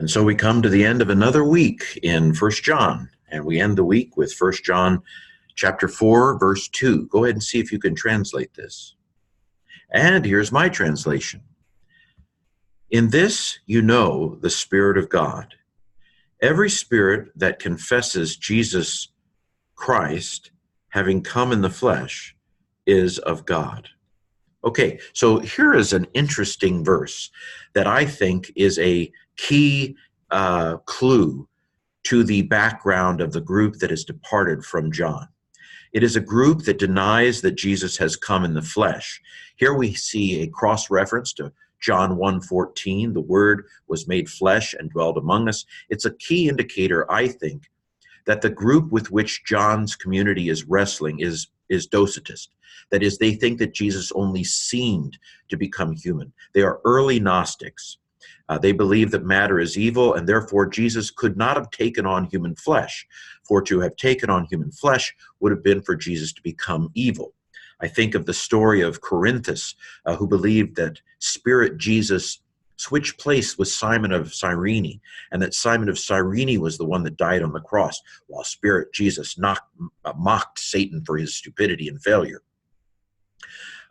And so we come to the end of another week in First John, and we end the week with First John chapter 4, verse 2. Go ahead and see if you can translate this. And here's my translation. In this you know the Spirit of God. Every spirit that confesses Jesus Christ, having come in the flesh, is of God. Okay, so here is an interesting verse that I think is a key clue to the background of the group that has departed from John. It is a group that denies that Jesus has come in the flesh. Here we see a cross-reference to John 1:14, the Word was made flesh and dwelled among us. It's a key indicator, I think, that the group with which John's community is wrestling is Docetist. That is, they think that Jesus only seemed to become human. They are early Gnostics. They believe that matter is evil, and therefore Jesus could not have taken on human flesh. For to have taken on human flesh would have been for Jesus to become evil. I think of the story of Corinthus, who believed that Spirit Jesus switched place with Simon of Cyrene, and that Simon of Cyrene was the one that died on the cross, while Spirit Jesus mocked Satan for his stupidity and failure.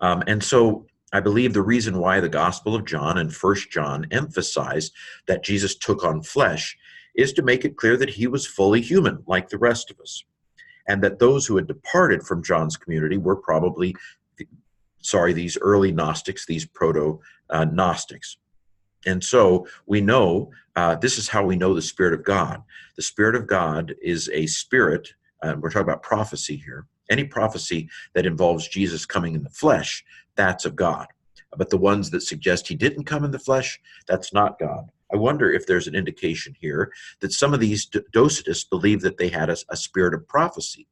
And so I believe the reason why the Gospel of John and First John emphasize that Jesus took on flesh is to make it clear that he was fully human, like the rest of us, and that those who had departed from John's community were probably, these early Gnostics, these proto-Gnostics. And so we know, this is how we know the Spirit of God. The Spirit of God is a spirit, we're talking about prophecy here. Any prophecy that involves Jesus coming in the flesh, that's of God. But the ones that suggest he didn't come in the flesh, that's not God. I wonder if there's an indication here that some of these Docetists believe that they had a spirit of prophecy.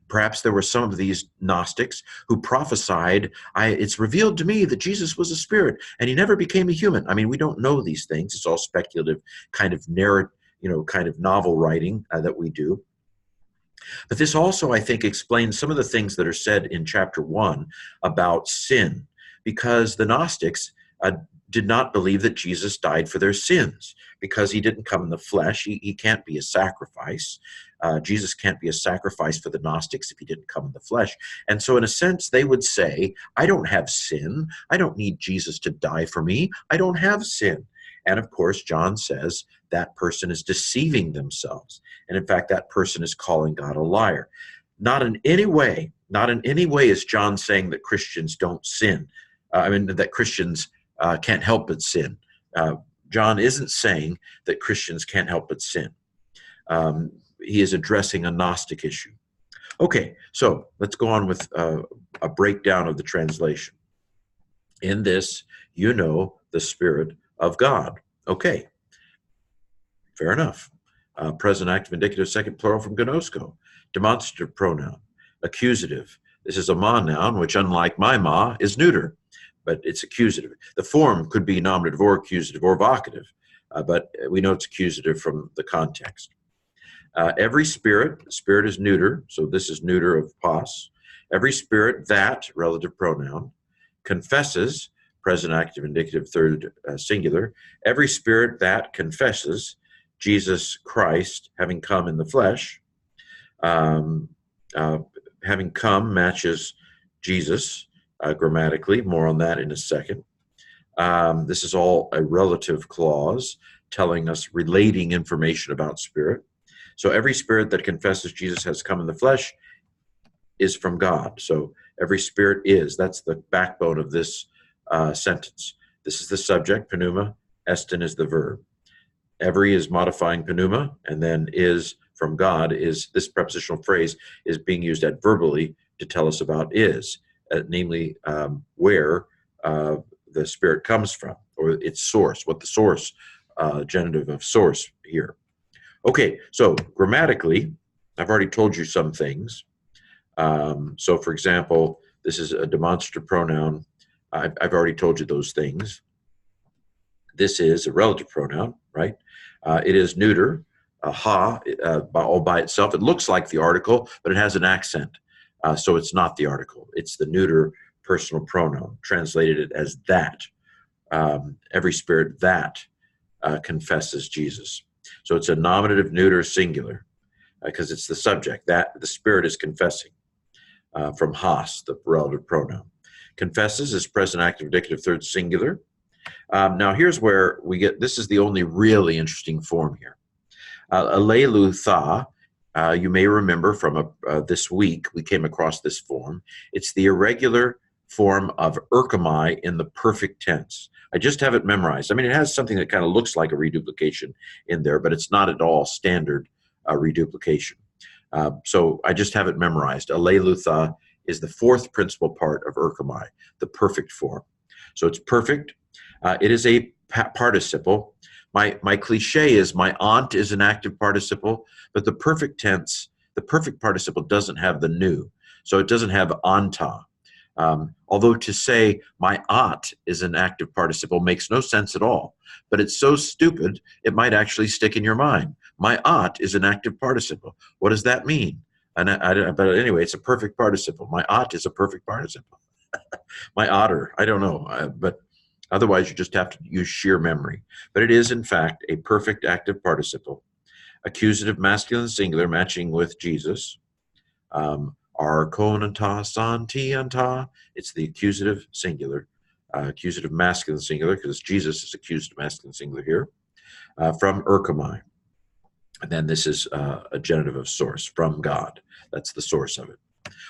Perhaps there were some of these Gnostics who prophesied, it's revealed to me that Jesus was a spirit and he never became a human. I mean, we don't know these things. It's all speculative kind of narrative, kind of novel writing that we do. But this also, I think, explains some of the things that are said in chapter 1 about sin, because the Gnostics did not believe that Jesus died for their sins, because he didn't come in the flesh. He can't be a sacrifice. Jesus can't be a sacrifice for the Gnostics if he didn't come in the flesh. And so in a sense, they would say, I don't have sin. I don't need Jesus to die for me. I don't have sin. And of course, John says that person is deceiving themselves. And in fact, that person is calling God a liar. Not in any way is John saying that Christians don't sin. That Christians can't help but sin. John isn't saying that Christians can't help but sin. He is addressing a Gnostic issue. Okay, so let's go on with a breakdown of the translation. In this, you know the Spirit of God. Okay, fair enough. Present active indicative second plural from gnosko. Demonstrative pronoun. Accusative. This is a ma noun, which unlike my ma is neuter, but it's accusative. The form could be nominative or accusative or vocative, but we know it's accusative from the context. Every spirit is neuter, so this is neuter of pos. Every spirit that, relative pronoun, confesses, present active indicative third singular, every spirit that confesses Jesus Christ having come in the flesh, having come matches Jesus grammatically, more on that in a second. This is all a relative clause telling us, relating information about spirit. So every spirit that confesses Jesus has come in the flesh is from God. So every spirit is, that's the backbone of this sentence. This is the subject, pneuma, estin is the verb. Every is modifying pneuma, and then is from God is, this prepositional phrase is being used adverbally to tell us about is, namely where the spirit comes from, or its source, what the source, genitive of source here. Okay, so grammatically, I've already told you some things. So for example, this is a demonstrative pronoun. I've already told you those things. This is a relative pronoun, right? It is neuter, all by itself. It looks like the article, but it has an accent. So it's not the article. It's the neuter personal pronoun, translated it as that. Every spirit that confesses Jesus. So it's a nominative neuter singular because it's the subject that the Spirit is confessing from has, the relative pronoun. Confesses is present active indicative third singular. Now here's where we get, this is the only really interesting form here. Allelutha, you may remember from this week, we came across this form. It's the irregular form of erchomai in the perfect tense. I just have it memorized. I mean, it has something that kind of looks like a reduplication in there, but it's not at all standard reduplication. So I just have it memorized. Allelutha is the fourth principal part of erchomai, the perfect form. So it's perfect. It is a participle. My cliche is my aunt is an active participle, but the perfect tense, the perfect participle doesn't have the nu. So it doesn't have anta. Although to say my aunt is an active participle makes no sense at all, but it's so stupid it might actually stick in your mind. My aunt is an active participle. What does that mean? But anyway, it's a perfect participle. My aunt is a perfect participle. My otter, I don't know, but otherwise you just have to use sheer memory. But it is in fact a perfect active participle, accusative masculine singular matching with Jesus. Arkonanta santianta. It's the accusative singular, accusative masculine singular, because Jesus is accused masculine singular here, from erchomai. And then this is a genitive of source, from God. That's the source of it.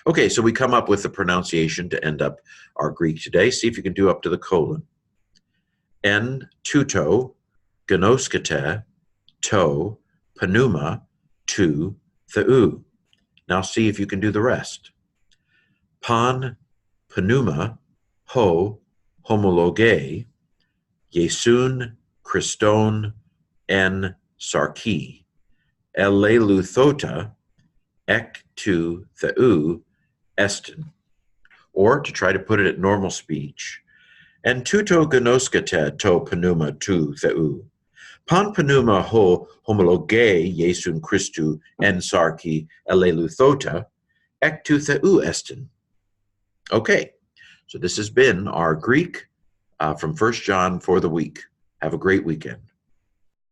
Okay, so we come up with the pronunciation to end up our Greek today. See if you can do up to the colon. En tuto, gnoskete, to, pneuma, tu, theou. Now see if you can do the rest. Pan, pneuma, ho, homologe, Iesun, Christon, en sarki. Eleuthota, ek tu theou, estin. Or to try to put it at normal speech, en tuto gnoskete to pneuma tu theou. Pan pneuma ho homologe Iesun Christu en sarki eleuthota, ek tu theou estin. Okay, so this has been our Greek from 1 John for the week. Have a great weekend.